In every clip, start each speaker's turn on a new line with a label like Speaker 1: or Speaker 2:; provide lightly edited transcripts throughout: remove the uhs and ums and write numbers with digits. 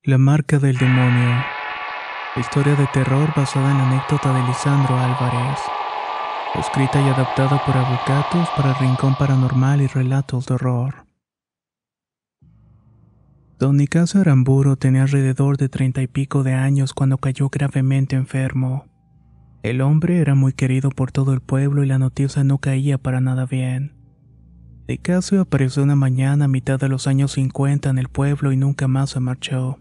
Speaker 1: La marca del demonio. Historia de terror basada en la anécdota de Lisandro Álvarez. Escrita y adaptada por Avocatus para Rincón Paranormal y Relatos de Horror. Don Nicasio Aramburu tenía alrededor de 30 y pico de años cuando cayó gravemente enfermo. El hombre era muy querido por todo el pueblo y la noticia no caía para nada bien. Nicasio apareció una mañana a mitad de los años 50 en el pueblo y nunca más se marchó.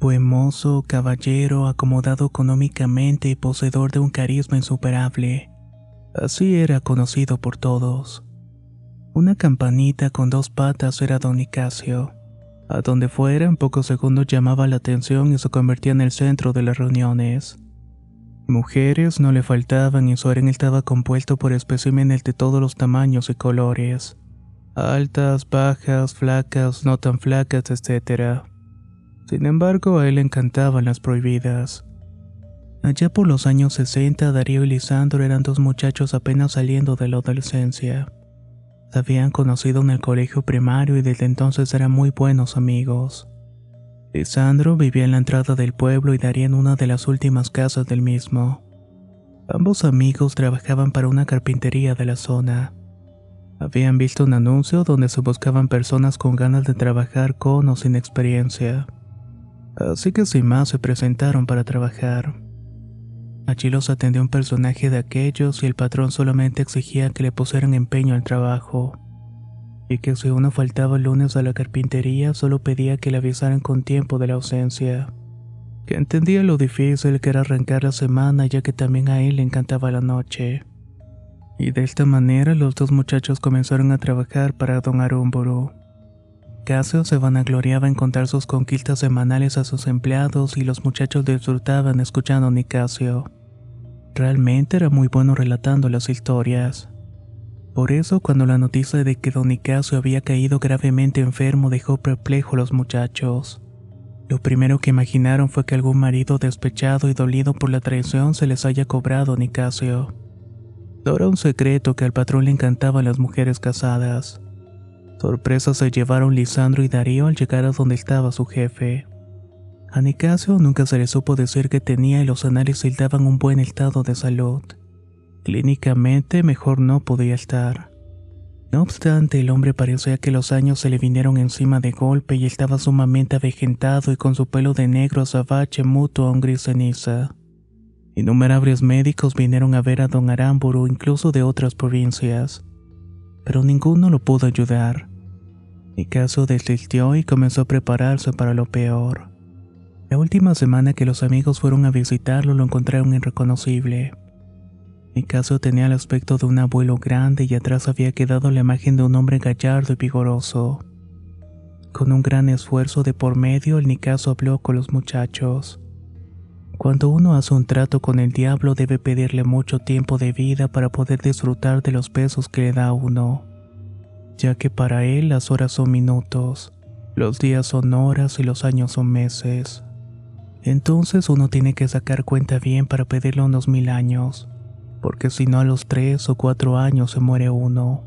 Speaker 1: Buen mozo, caballero, acomodado económicamente y poseedor de un carisma insuperable. Así era conocido por todos. Una campanita con dos patas era don Nicasio. A donde fuera, en pocos segundos llamaba la atención y se convertía en el centro de las reuniones. Mujeres no le faltaban y su harén estaba compuesto por especímenes de todos los tamaños y colores. Altas, bajas, flacas, no tan flacas, etc. Sin embargo, a él le encantaban las prohibidas. Allá por los años 60, Darío y Lisandro eran dos muchachos apenas saliendo de la adolescencia. Se habían conocido en el colegio primario y desde entonces eran muy buenos amigos. Lisandro vivía en la entrada del pueblo y Darío en una de las últimas casas del mismo. Ambos amigos trabajaban para una carpintería de la zona. Habían visto un anuncio donde se buscaban personas con ganas de trabajar con o sin experiencia. Así que sin más se presentaron para trabajar. Allí los atendió un personaje de aquellos y el patrón solamente exigía que le pusieran empeño al trabajo. Y que si uno faltaba el lunes a la carpintería solo pedía que le avisaran con tiempo de la ausencia. Que entendía lo difícil que era arrancar la semana ya que también a él le encantaba la noche. Y de esta manera los dos muchachos comenzaron a trabajar para don Arúmburu. Casio se vanagloriaba en contar sus conquistas semanales a sus empleados y los muchachos disfrutaban escuchando a Nicasio. Realmente era muy bueno relatando las historias. Por eso, cuando la noticia de que don Nicasio había caído gravemente enfermo dejó perplejo a los muchachos. Lo primero que imaginaron fue que algún marido despechado y dolido por la traición se les haya cobrado a Nicasio. No era un secreto que al patrón le encantaban las mujeres casadas. Sorpresa se llevaron Lisandro y Darío al llegar a donde estaba su jefe. A Nicasio nunca se le supo decir que tenía y los análisis daban un buen estado de salud. Clínicamente mejor no podía estar. No obstante, el hombre parecía que los años se le vinieron encima de golpe y estaba sumamente avejentado y con su pelo de negro azabache mutuo a un gris ceniza. Innumerables médicos vinieron a ver a don Aramburu, incluso de otras provincias, pero ninguno lo pudo ayudar. Nicasio desistió y comenzó a prepararse para lo peor. La última semana que los amigos fueron a visitarlo lo encontraron irreconocible. Nicasio tenía el aspecto de un abuelo grande y atrás había quedado la imagen de un hombre gallardo y vigoroso. Con un gran esfuerzo de por medio, el Nicasio habló con los muchachos. Cuando uno hace un trato con el diablo debe pedirle mucho tiempo de vida para poder disfrutar de los besos que le da a uno, ya que para él las horas son minutos, los días son horas y los años son meses. Entonces uno tiene que sacar cuenta bien para pedirle unos 1000 años. Porque si no a los 3 o 4 años se muere uno.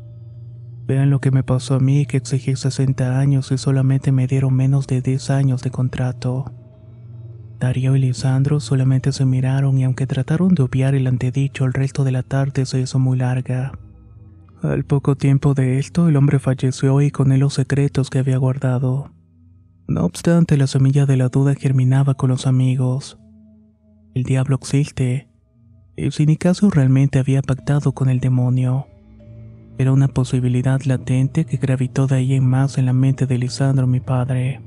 Speaker 1: Vean lo que me pasó a mí, que exigí 60 años y solamente me dieron menos de 10 años de contrato. Darío y Lisandro solamente se miraron y aunque trataron de obviar el antedicho, el resto de la tarde se hizo muy larga. Al poco tiempo de esto, el hombre falleció y con él los secretos que había guardado. No obstante, la semilla de la duda germinaba con los amigos. El diablo existe. Y si Nicasio realmente había pactado con el demonio. Era una posibilidad latente que gravitó de ahí en más en la mente de Lisandro, mi padre.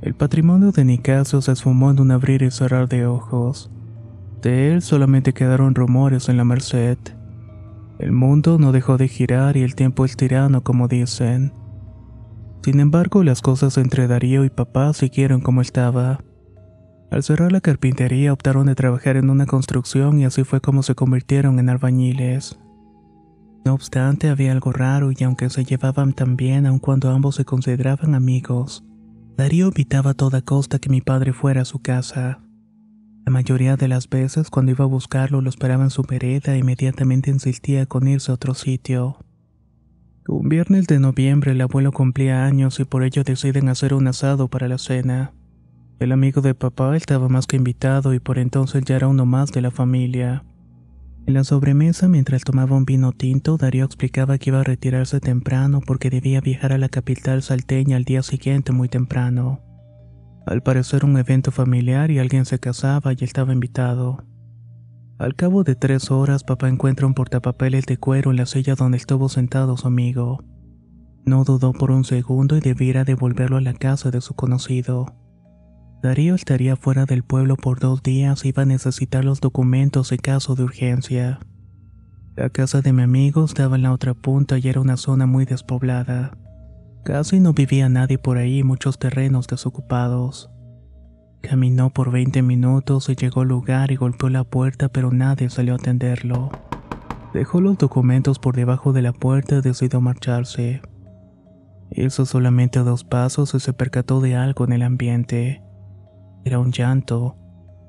Speaker 1: El patrimonio de Nicasio se esfumó en un abrir y cerrar de ojos. De él solamente quedaron rumores en la Merced. El mundo no dejó de girar y el tiempo es tirano, como dicen. Sin embargo, las cosas entre Darío y papá siguieron como estaba. Al cerrar la carpintería optaron de trabajar en una construcción y así fue como se convirtieron en albañiles. No obstante, había algo raro y aunque se llevaban tan bien aun cuando ambos se consideraban amigos, Darío evitaba a toda costa que mi padre fuera a su casa. La mayoría de las veces cuando iba a buscarlo lo esperaba en su vereda e inmediatamente insistía con irse a otro sitio. Un viernes de noviembre el abuelo cumplía años y por ello deciden hacer un asado para la cena. El amigo de papá estaba más que invitado y por entonces ya era uno más de la familia. En la sobremesa, mientras tomaba un vino tinto, Darío explicaba que iba a retirarse temprano porque debía viajar a la capital salteña al día siguiente muy temprano. Al parecer un evento familiar y alguien se casaba y estaba invitado. Al cabo de 3 horas, papá encuentra un portapapeles de cuero en la silla donde estuvo sentado su amigo. No dudó por un segundo y debiera devolverlo a la casa de su conocido. Darío estaría fuera del pueblo por 2 días y iba a necesitar los documentos en caso de urgencia. La casa de mi amigo estaba en la otra punta y era una zona muy despoblada. Casi no vivía nadie por ahí y muchos terrenos desocupados. Caminó por 20 minutos y llegó al lugar y golpeó la puerta, pero nadie salió a atenderlo. Dejó los documentos por debajo de la puerta y decidió marcharse. Hizo solamente 2 pasos y se percató de algo en el ambiente. Era un llanto.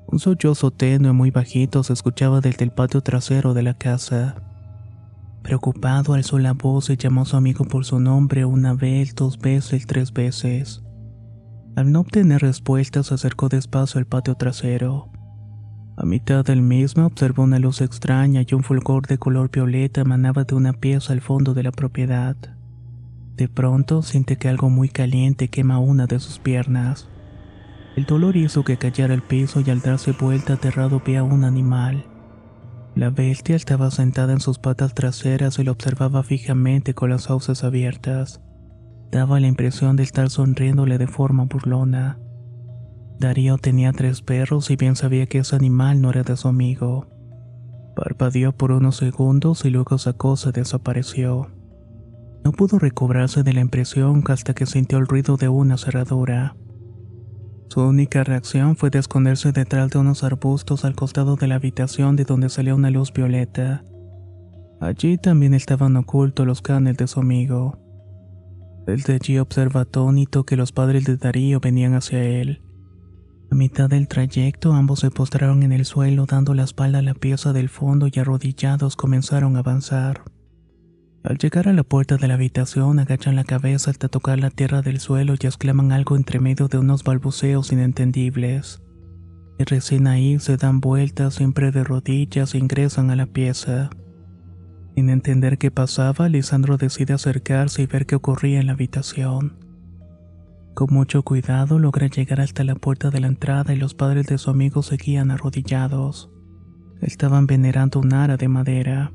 Speaker 1: Un sollozo tenue muy bajito se escuchaba desde el patio trasero de la casa. Preocupado, alzó la voz y llamó a su amigo por su nombre 1 vez, 2 veces, 3 veces. Al no obtener respuesta, se acercó despacio al patio trasero. A mitad del mismo observó una luz extraña y un fulgor de color violeta emanaba de una pieza al fondo de la propiedad. De pronto siente que algo muy caliente quema una de sus piernas. El dolor hizo que cayera al piso y al darse vuelta aterrado ve a un animal. La bestia estaba sentada en sus patas traseras y lo observaba fijamente con las fauces abiertas. Daba la impresión de estar sonriéndole de forma burlona. Darío tenía 3 perros y bien sabía que ese animal no era de su amigo. Parpadeó por unos segundos y luego esa cosa desapareció. No pudo recobrarse de la impresión hasta que sintió el ruido de una cerradura. Su única reacción fue de esconderse detrás de unos arbustos al costado de la habitación de donde salía una luz violeta. Allí también estaban ocultos los canes de su amigo. Desde allí observa atónito que los padres de Darío venían hacia él. A mitad del trayecto ambos se postraron en el suelo dando la espalda a la pieza del fondo y arrodillados comenzaron a avanzar. Al llegar a la puerta de la habitación agachan la cabeza hasta tocar la tierra del suelo y exclaman algo entre medio de unos balbuceos inentendibles. Y recién ahí se dan vueltas siempre de rodillas e ingresan a la pieza. Sin entender qué pasaba, Lisandro decide acercarse y ver qué ocurría en la habitación. Con mucho cuidado logra llegar hasta la puerta de la entrada y los padres de su amigo seguían arrodillados. Estaban venerando un ara de madera.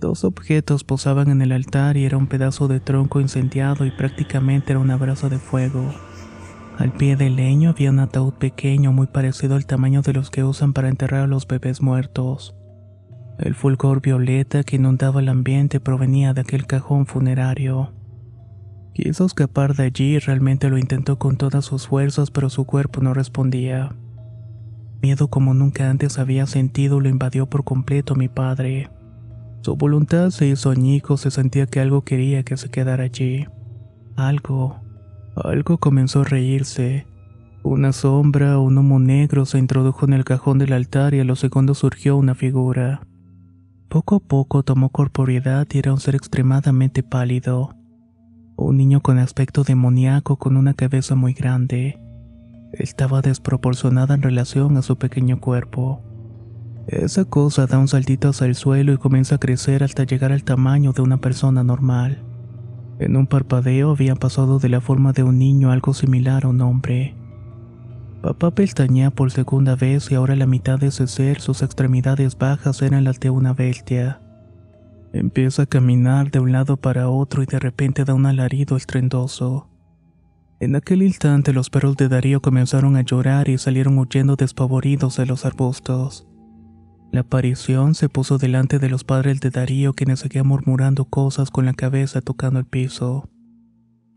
Speaker 1: 2 objetos posaban en el altar y era un pedazo de tronco incendiado y prácticamente era una brasa de fuego. Al pie del leño había un ataúd pequeño muy parecido al tamaño de los que usan para enterrar a los bebés muertos. El fulgor violeta que inundaba el ambiente provenía de aquel cajón funerario. Quiso escapar de allí y realmente lo intentó con todas sus fuerzas, pero su cuerpo no respondía. Miedo como nunca antes había sentido lo invadió por completo a mi padre. Su voluntad se hizo añicos y sentía que algo quería que se quedara allí. Algo comenzó a reírse. Una sombra, un humo negro se introdujo en el cajón del altar y a los segundos surgió una figura. Poco a poco tomó corporeidad y era un ser extremadamente pálido. Un niño con aspecto demoníaco con una cabeza muy grande. Estaba desproporcionada en relación a su pequeño cuerpo. Esa cosa da un saltito hacia el suelo y comienza a crecer hasta llegar al tamaño de una persona normal. En un parpadeo había pasado de la forma de un niño a algo similar a un hombre. Papá pestañea por segunda vez y ahora la mitad de ese ser, sus extremidades bajas eran las de una bestia. Empieza a caminar de un lado para otro y de repente da un alarido estruendoso. En aquel instante los perros de Darío comenzaron a llorar y salieron huyendo despavoridos de los arbustos. La aparición se puso delante de los padres de Darío, quienes seguían murmurando cosas con la cabeza tocando el piso.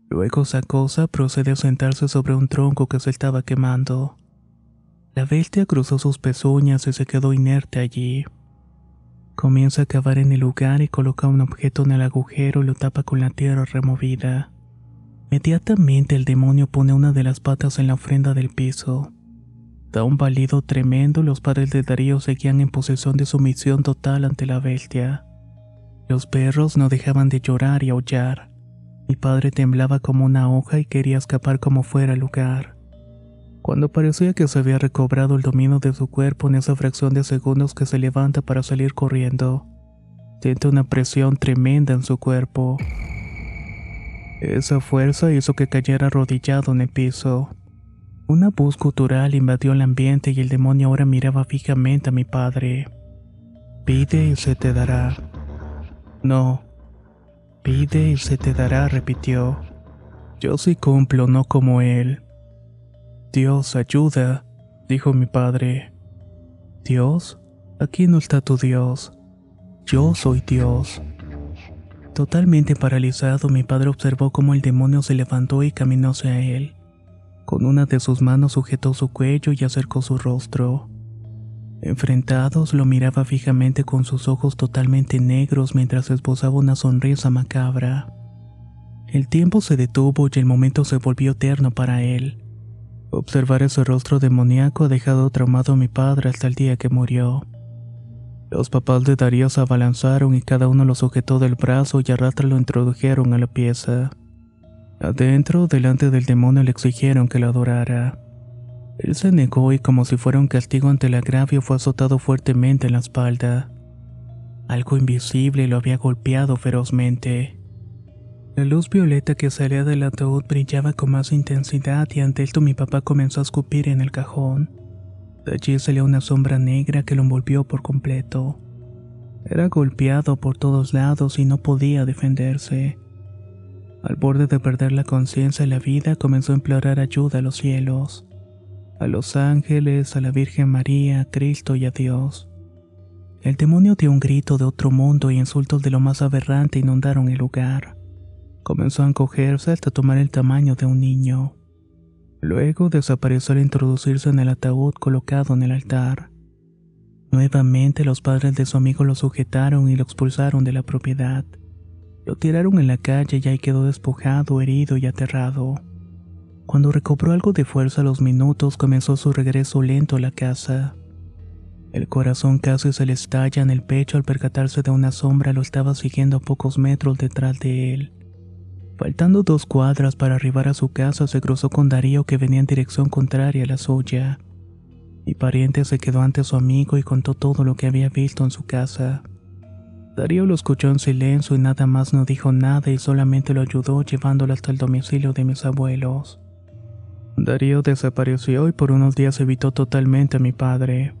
Speaker 1: Luego esa cosa procede a sentarse sobre un tronco que se estaba quemando. La bestia cruzó sus pezuñas y se quedó inerte allí. Comienza a cavar en el lugar y coloca un objeto en el agujero y lo tapa con la tierra removida. Inmediatamente el demonio pone una de las patas en la ofrenda del piso. Da un balido tremendo y los padres de Darío seguían en posesión de sumisión total ante la bestia. Los perros no dejaban de llorar y aullar. Mi padre temblaba como una hoja y quería escapar como fuera el lugar. Cuando parecía que se había recobrado el dominio de su cuerpo, en esa fracción de segundos que se levanta para salir corriendo, siente una presión tremenda en su cuerpo. Esa fuerza hizo que cayera arrodillado en el piso. Una voz gutural invadió el ambiente y el demonio ahora miraba fijamente a mi padre. Pide y se te dará. No. Pide y se te dará, repitió. Yo sí cumplo, no como él. Dios, ayuda, dijo mi padre. ¿Dios? Aquí no está tu Dios. Yo soy Dios. Totalmente paralizado, mi padre observó cómo el demonio se levantó y caminó hacia él. Con una de sus manos sujetó su cuello y acercó su rostro. Enfrentados, lo miraba fijamente con sus ojos totalmente negros mientras esbozaba una sonrisa macabra. El tiempo se detuvo y el momento se volvió eterno para él. Observar ese rostro demoníaco ha dejado traumado a mi padre hasta el día que murió. Los papás de Darío se abalanzaron y cada uno lo sujetó del brazo y a ratra lo introdujeron a la pieza. Adentro, delante del demonio, le exigieron que lo adorara. Él se negó y, como si fuera un castigo ante el agravio, fue azotado fuertemente en la espalda. Algo invisible lo había golpeado ferozmente. La luz violeta que salía del ataúd brillaba con más intensidad y ante esto mi papá comenzó a escupir en el cajón. De allí salió una sombra negra que lo envolvió por completo. Era golpeado por todos lados y no podía defenderse. Al borde de perder la conciencia y la vida, comenzó a implorar ayuda a los cielos, a los ángeles, a la Virgen María, a Cristo y a Dios. El demonio dio un grito de otro mundo y insultos de lo más aberrante inundaron el lugar. Comenzó a encogerse hasta tomar el tamaño de un niño. Luego desapareció al introducirse en el ataúd colocado en el altar. Nuevamente los padres de su amigo lo sujetaron y lo expulsaron de la propiedad. Lo tiraron en la calle y ahí quedó despojado, herido y aterrado. Cuando recobró algo de fuerza a los minutos, comenzó su regreso lento a la casa. El corazón casi se le estalla en el pecho al percatarse de una sombra lo estaba siguiendo a pocos metros detrás de él. Faltando 2 cuadras para arribar a su casa, se cruzó con Darío, que venía en dirección contraria a la suya. Mi pariente se quedó ante su amigo y contó todo lo que había visto en su casa. Darío lo escuchó en silencio y nada más no dijo nada y solamente lo ayudó llevándolo hasta el domicilio de mis abuelos. Darío desapareció y por unos días evitó totalmente a mi padre.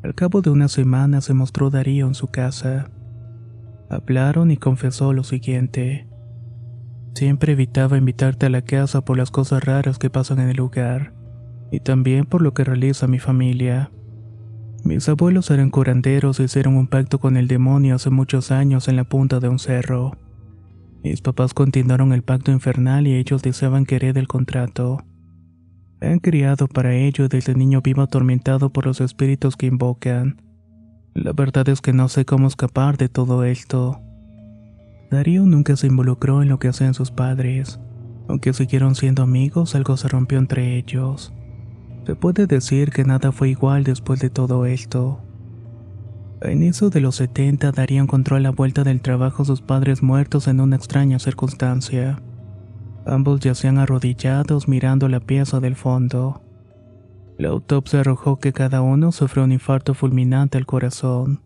Speaker 1: Al cabo de una semana se mostró Darío en su casa. Hablaron y confesó lo siguiente. Siempre evitaba invitarte a la casa por las cosas raras que pasan en el lugar, y también por lo que realiza mi familia. Mis abuelos eran curanderos y hicieron un pacto con el demonio hace muchos años en la punta de un cerro. Mis papás continuaron el pacto infernal y ellos deseaban que herede el contrato. Me han criado para ello y desde niño vivo atormentado por los espíritus que invocan. La verdad es que no sé cómo escapar de todo esto. Darío nunca se involucró en lo que hacían sus padres. Aunque siguieron siendo amigos, algo se rompió entre ellos. Se puede decir que nada fue igual después de todo esto. A inicios de los 70, Darío encontró a la vuelta del trabajo a sus padres muertos en una extraña circunstancia. Ambos yacían arrodillados mirando la pieza del fondo. La autopsia arrojó que cada uno sufrió un infarto fulminante al corazón.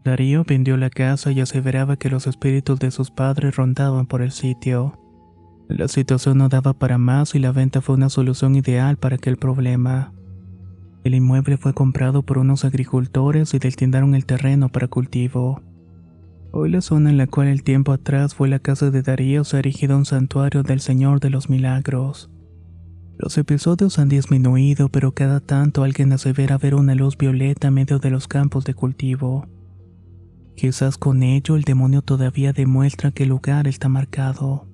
Speaker 1: Darío vendió la casa y aseveraba que los espíritus de sus padres rondaban por el sitio. La situación no daba para más y la venta fue una solución ideal para aquel problema. El inmueble fue comprado por unos agricultores y destinaron el terreno para cultivo. Hoy la zona en la cual el tiempo atrás fue la casa de Darío se ha erigido un santuario del Señor de los Milagros. Los episodios han disminuido, pero cada tanto alguien asevera ver una luz violeta en medio de los campos de cultivo. Quizás con ello el demonio todavía demuestra que el lugar está marcado.